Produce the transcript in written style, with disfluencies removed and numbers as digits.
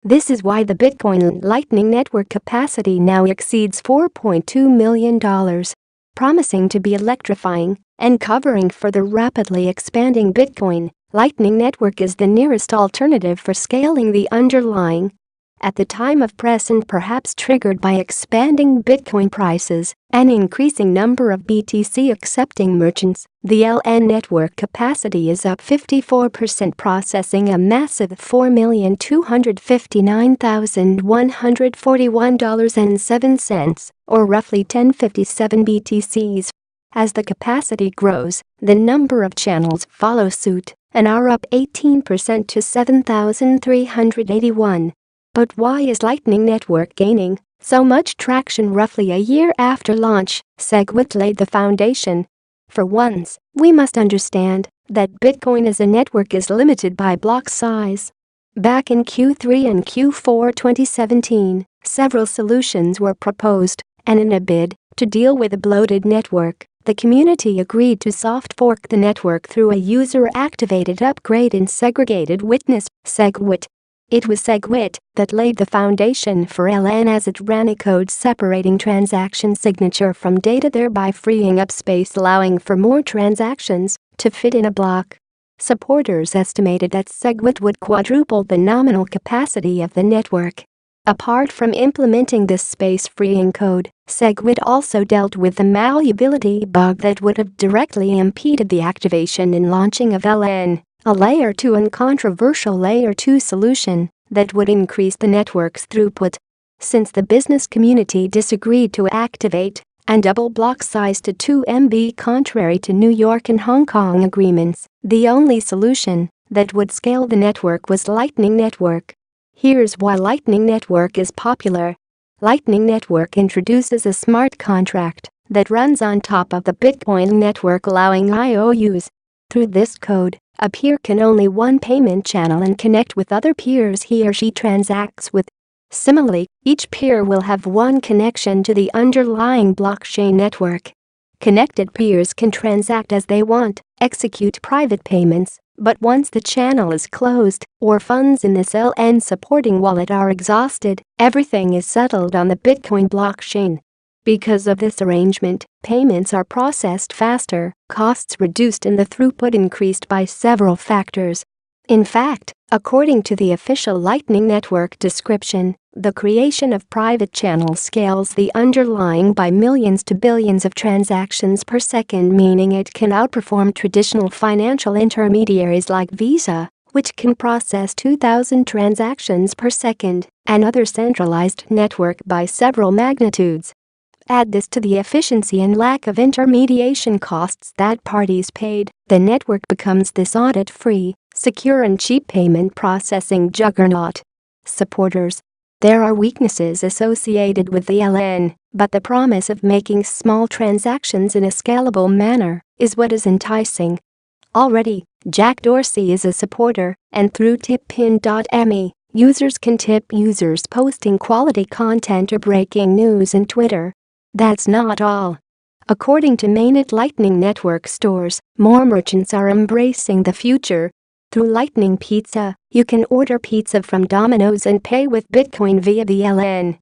This is why the Bitcoin Lightning Network capacity now exceeds $4.2 million, promising to be electrifying and covering for the rapidly expanding Bitcoin Lightning Network is the nearest alternative for scaling the underlying. At the time of press and perhaps triggered by expanding Bitcoin prices, an increasing number of BTC accepting merchants, the LN network capacity is up 54%, processing a massive $4,259,141.07, or roughly 1057 BTCs. As the capacity grows, the number of channels follow suit and are up 18% to 7,381. But why is Lightning Network gaining so much traction roughly a year after launch? Segwit laid the foundation. For once, we must understand that Bitcoin as a network is limited by block size. Back in Q3 and Q4 2017, several solutions were proposed, and in a bid to deal with a bloated network, the community agreed to soft fork the network through a user-activated upgrade in Segregated Witness, Segwit. It was Segwit that laid the foundation for LN as it ran a code separating transaction signature from data, thereby freeing up space, allowing for more transactions to fit in a block. Supporters estimated that Segwit would quadruple the nominal capacity of the network. Apart from implementing this space-freeing code, Segwit also dealt with the malleability bug that would have directly impeded the activation and launching of LN, a Layer 2 and controversial Layer 2 solution that would increase the network's throughput. Since the business community disagreed to activate and double block size to 2 MB contrary to New York and Hong Kong agreements, the only solution that would scale the network was Lightning Network. Here's why Lightning Network is popular. Lightning Network introduces a smart contract that runs on top of the Bitcoin network, allowing IOUs. Through this code, a peer can only one payment channel and connect with other peers he or she transacts with. Similarly, each peer will have one connection to the underlying blockchain network. Connected peers can transact as they want, execute private payments, but once the channel is closed or funds in this LN supporting wallet are exhausted, everything is settled on the Bitcoin blockchain. Because of this arrangement, payments are processed faster, costs reduced, and the throughput increased by several factors. In fact, according to the official Lightning Network description, the creation of private channels scales the underlying by millions to billions of transactions per second, meaning it can outperform traditional financial intermediaries like Visa, which can process 2,000 transactions per second, and other centralized network by several magnitudes. Add this to the efficiency and lack of intermediation costs that parties paid, the network becomes this audit-free, secure and cheap payment processing juggernaut. Supporters. There are weaknesses associated with the LN, but the promise of making small transactions in a scalable manner is what is enticing. Already, Jack Dorsey is a supporter, and through tippin.me, users can tip users posting quality content or breaking news in Twitter. That's not all. According to mainnet Lightning Network stores, more merchants are embracing the future. Through Lightning Pizza, you can order pizza from Domino's and pay with Bitcoin via the LN.